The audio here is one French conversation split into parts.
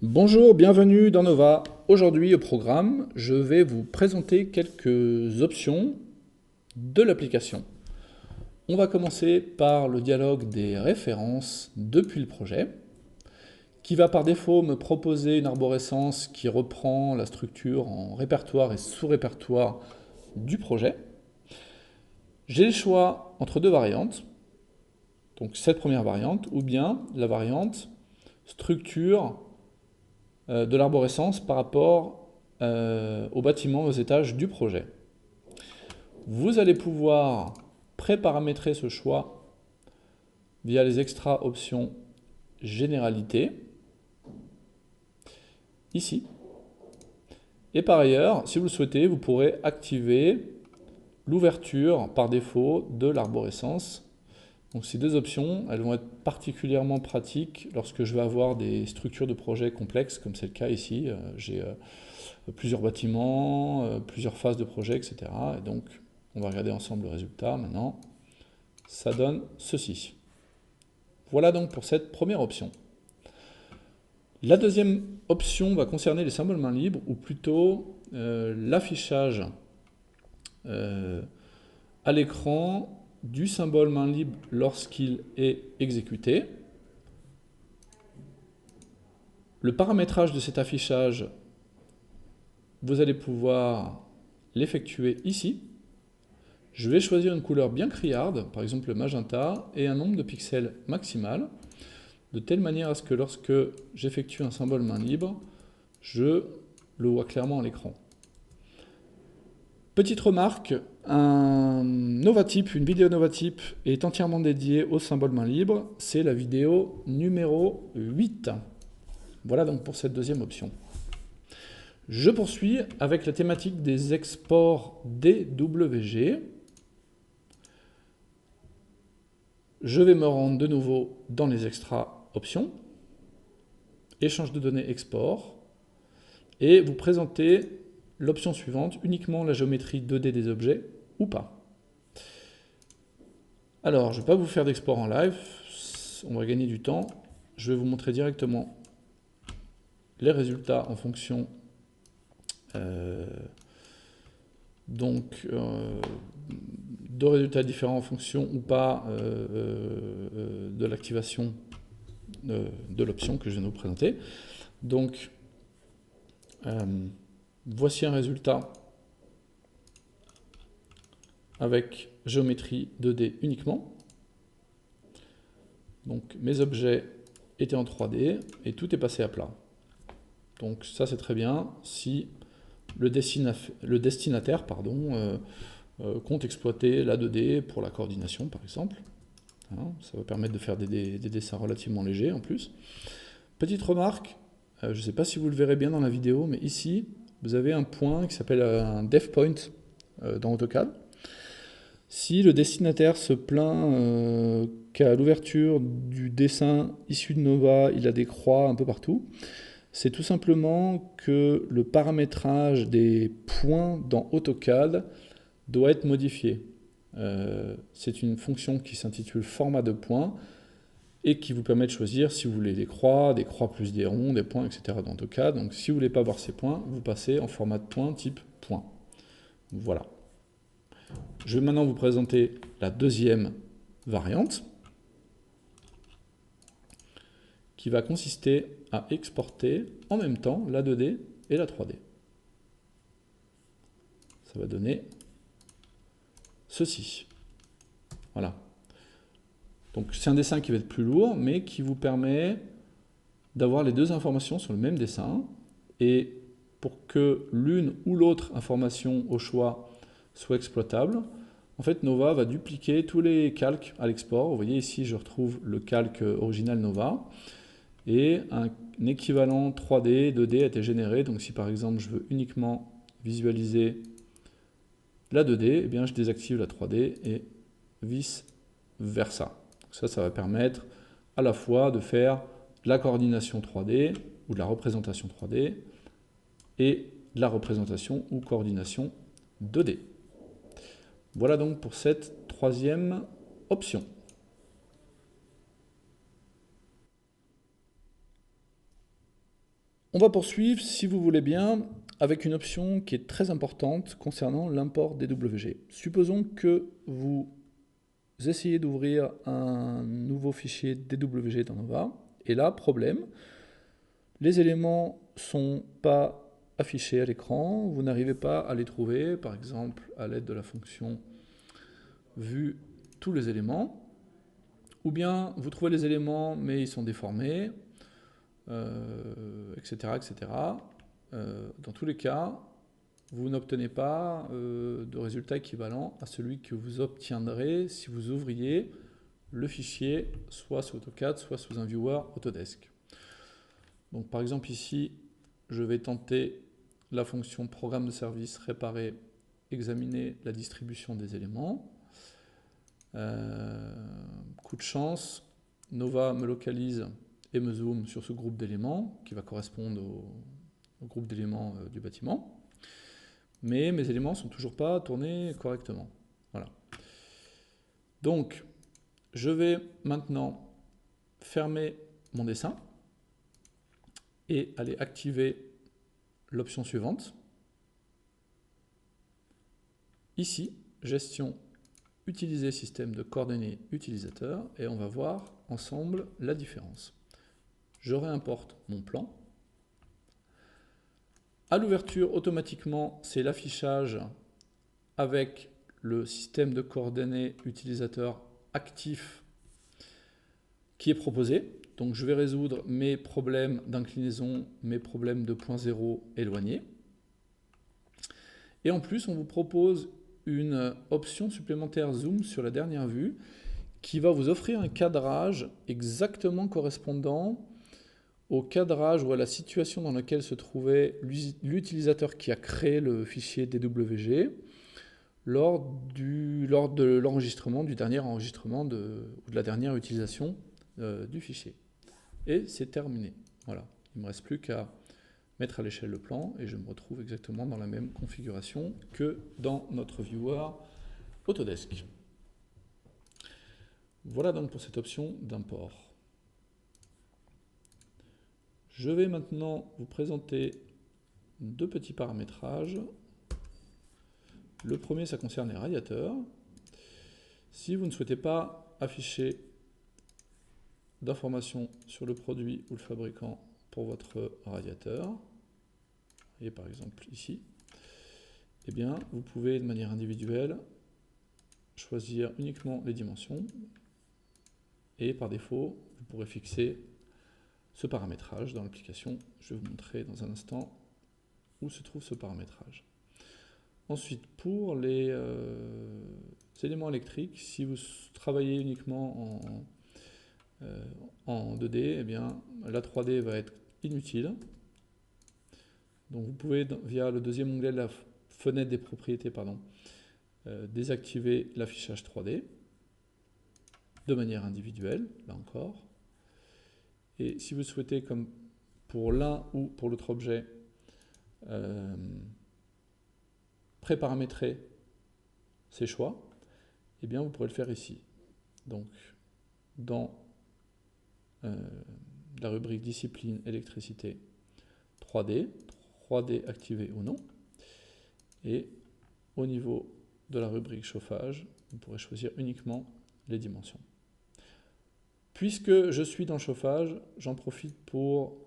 Bonjour, bienvenue dans Nova. Aujourd'hui au programme, je vais vous présenter quelques options de l'application. On va commencer par le dialogue des références depuis le projet, qui va par défaut me proposer une arborescence qui reprend la structure en répertoire et sous-répertoire du projet. J'ai le choix entre deux variantes, donc cette première variante, ou bien la variante structure de l'arborescence par rapport aux bâtiments, aux étages du projet. Vous allez pouvoir préparamétrer ce choix via les extra options généralité, ici. Et par ailleurs, si vous le souhaitez, vous pourrez activer l'ouverture par défaut de l'arborescence. Donc ces deux options, elles vont être particulièrement pratiques lorsque je vais avoir des structures de projet complexes, comme c'est le cas ici. J'ai plusieurs bâtiments, plusieurs phases de projet, etc. Et donc, on va regarder ensemble le résultat maintenant. Ça donne ceci. Voilà donc pour cette première option. La deuxième option va concerner les symboles main libre, ou plutôt l'affichage à l'écran du symbole main libre lorsqu'il est exécuté. Le paramétrage de cet affichage, vous allez pouvoir l'effectuer ici. Je vais choisir une couleur bien criarde, par exemple le magenta, et un nombre de pixels maximal, de telle manière à ce que lorsque j'effectue un symbole main libre, je le vois clairement à l'écran. Petite remarque, un Novatype, une vidéo Novatype est entièrement dédiée au symbole main libre, c'est la vidéo numéro 8. Voilà donc pour cette deuxième option. Je poursuis avec la thématique des exports DWG. Je vais me rendre de nouveau dans les extra options, échange de données export, et vous présenter l'option suivante, uniquement la géométrie 2D des objets ou pas. Alors, je ne vais pas vous faire d'export en live, on va gagner du temps. Je vais vous montrer directement les résultats en fonction de résultats différents en fonction ou pas de l'activation de l'option que je viens de vous présenter. Donc, voici un résultat avec géométrie 2D uniquement. Donc mes objets étaient en 3D et tout est passé à plat. Donc ça c'est très bien si le destinataire compte exploiter la 2D pour la coordination par exemple. Hein, ça va permettre de faire des dessins relativement légers en plus. Petite remarque, je ne sais pas si vous le verrez bien dans la vidéo, mais ici vous avez un point qui s'appelle un dev point dans AutoCAD. Si le destinataire se plaint qu'à l'ouverture du dessin issu de Nova, il a des croix un peu partout, c'est tout simplement que le paramétrage des points dans AutoCAD doit être modifié. C'est une fonction qui s'intitule format de points et qui vous permet de choisir si vous voulez des croix plus des ronds, des points, etc. dans AutoCAD. Donc si vous ne voulez pas voir ces points, vous passez en format de points type point. Voilà. Je vais maintenant vous présenter la deuxième variante qui va consister à exporter en même temps la 2D et la 3D. Ça va donner ceci. Voilà. Donc c'est un dessin qui va être plus lourd, mais qui vous permet d'avoir les deux informations sur le même dessin. Et pour que l'une ou l'autre information au choix soit exploitable, en fait Nova va dupliquer tous les calques à l'export. Vous voyez ici je retrouve le calque original Nova. Et un équivalent 3D, 2D a été généré. Donc si par exemple je veux uniquement visualiser la 2D, eh bien je désactive la 3D et vice versa. Ça va permettre à la fois de faire de la coordination 3D ou de la représentation 3D et de la représentation ou coordination 2D. Voilà donc pour cette troisième option. On va poursuivre, si vous voulez bien, avec une option qui est très importante concernant l'import DWG. Supposons que vous essayez d'ouvrir un nouveau fichier DWG dans Nova, et là, problème, les éléments ne sont pas affichés à l'écran, vous n'arrivez pas à les trouver, par exemple à l'aide de la fonction vue tous les éléments, ou bien vous trouvez les éléments mais ils sont déformés, etc. etc. Dans tous les cas, vous n'obtenez pas de résultat équivalent à celui que vous obtiendrez si vous ouvriez le fichier soit sous AutoCAD, soit sous un viewer Autodesk. Donc par exemple ici, je vais tenter la fonction programme de service réparer, examiner la distribution des éléments. Coup de chance, Nova me localise et me zoome sur ce groupe d'éléments qui va correspondre au groupe d'éléments du bâtiment. Mais mes éléments ne sont toujours pas tournés correctement. Voilà. Donc, je vais maintenant fermer mon dessin et aller activer l'option suivante. Ici, gestion, utiliser système de coordonnées utilisateur, et on va voir ensemble la différence. Je réimporte mon plan. À l'ouverture, automatiquement, c'est l'affichage avec le système de coordonnées utilisateur actif qui est proposé. Donc je vais résoudre mes problèmes d'inclinaison, mes problèmes de point zéro éloigné. Et en plus, on vous propose une option supplémentaire zoom sur la dernière vue qui va vous offrir un cadrage exactement correspondant au cadrage ou à la situation dans laquelle se trouvait l'utilisateur qui a créé le fichier DWG lors de l'enregistrement, du dernier enregistrement ou de la dernière utilisation du fichier. Et c'est terminé. Voilà. Il ne me reste plus qu'à mettre à l'échelle le plan et je me retrouve exactement dans la même configuration que dans notre viewer Autodesk. Voilà donc pour cette option d'import. Je vais maintenant vous présenter deux petits paramétrages. Le premier, ça concerne les radiateurs. Si vous ne souhaitez pas afficher d'informations sur le produit ou le fabricant pour votre radiateur, et par exemple ici, eh bien, vous pouvez de manière individuelle choisir uniquement les dimensions et par défaut, vous pourrez fixer ce paramétrage dans l'application. Je vais vous montrer dans un instant où se trouve ce paramétrage. Ensuite, pour les éléments électriques, si vous travaillez uniquement en 2D, eh bien, la 3D va être inutile. Donc vous pouvez, via le deuxième onglet de la fenêtre des propriétés, désactiver l'affichage 3D de manière individuelle, là encore. Et si vous souhaitez, comme pour l'un ou pour l'autre objet, préparamétrer ces choix, eh bien vous pourrez le faire ici. Donc, dans la rubrique discipline électricité 3D, 3D activé ou non, et au niveau de la rubrique chauffage, vous pourrez choisir uniquement les dimensions. Puisque je suis dans le chauffage, j'en profite pour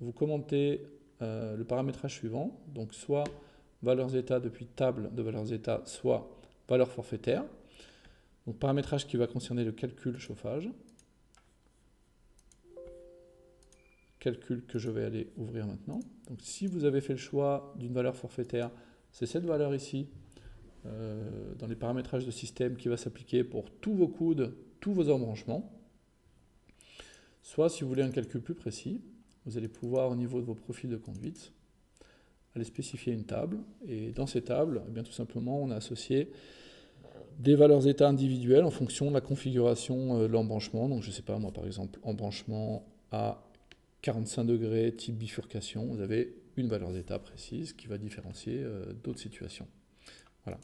vous commenter le paramétrage suivant, donc soit valeurs état depuis table de valeurs état, soit valeur forfaitaire. Donc paramétrage qui va concerner le calcul chauffage. Calcul que je vais aller ouvrir maintenant. Donc si vous avez fait le choix d'une valeur forfaitaire, c'est cette valeur ici, dans les paramétrages de système qui va s'appliquer pour tous vos coudes, tous vos embranchements. Soit si vous voulez un calcul plus précis, vous allez pouvoir au niveau de vos profils de conduite, aller spécifier une table. Et dans ces tables, eh bien, tout simplement, on a associé des valeurs état individuelles en fonction de la configuration de l'embranchement. Donc je ne sais pas, moi par exemple, embranchement à 45 degrés, type bifurcation, vous avez une valeur d'état précise qui va différencier d'autres situations. Voilà.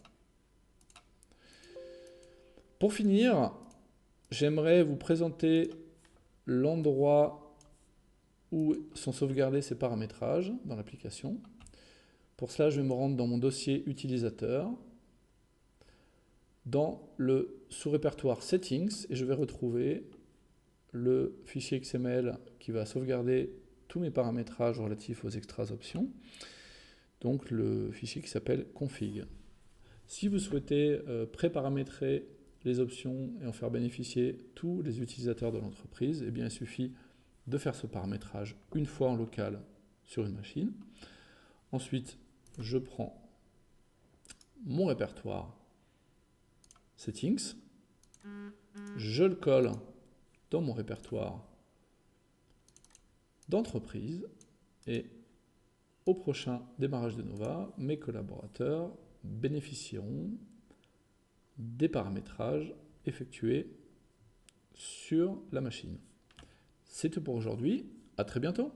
Pour finir, j'aimerais vous présenter l'endroit où sont sauvegardés ces paramétrages dans l'application. Pour cela, je vais me rendre dans mon dossier utilisateur, dans le sous-répertoire Settings, et je vais retrouver le fichier XML qui va sauvegarder tous mes paramétrages relatifs aux extras options, donc le fichier qui s'appelle config. Si vous souhaitez pré-paramétrer les options et en faire bénéficier tous les utilisateurs de l'entreprise, eh bien, il suffit de faire ce paramétrage une fois en local sur une machine. Ensuite, je prends mon répertoire Settings, je le colle dans mon répertoire d'entreprise et au prochain démarrage de Nova, mes collaborateurs bénéficieront des paramétrages effectués sur la machine. C'est tout pour aujourd'hui, à très bientôt.